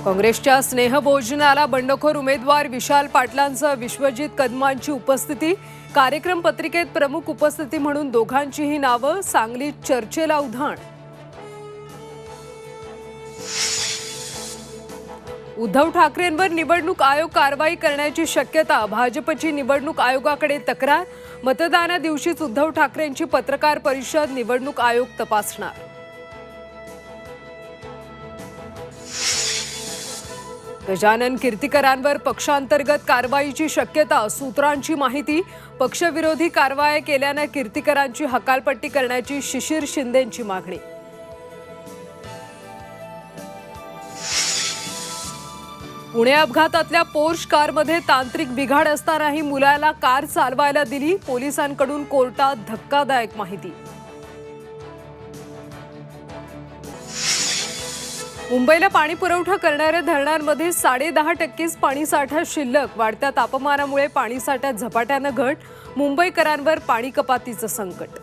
काँग्रेसच्या स्नेहभोजनाला बंडखोर उमेदवार विशाल पाटलांसह विश्वजित कदमांची उपस्थिती। कार्यक्रम पत्रिकेत प्रमुख उपस्थिती म्हणून दोघांचीही नावं। सांगलीत चर्चेला उधाण। उद्धव ठाकरेंवर निवडणूक आयोग कारवाई करण्याची शक्यता। भाजपची निवडणूक आयोगाकडे तक्रार। मतदानादिवशीच उद्धव ठाकरेंची पत्रकार परिषद। निवडणूक आयोग तपासणार। गजानन कीर्तीकरांवर पक्षांतर्गत कारवाईची शक्यता। सूत्रांची माहिती। पक्षविरोधी कारवाया केल्याने कीर्तीकरांची हकालपट्टी करण्याची शिशिर शिंदेंची मागणी। पुणे अपघातातल्या पोर्श कारमध्ये तांत्रिक बिघाड असतानाही मुलाला कार चालवायला दिली। पोलिसांकडून कोर्टात धक्कादायक माहिती। मुंबईला पाणी पुरवठा करणाऱ्या धरणांमध्ये 10.5% पाणीसाठा शिल्लक। वाढत्या तापमानामुळे पाणीसाठ्यात झपाट्याने घट। मुंबईकरांवर पाणी कपातीचं संकट।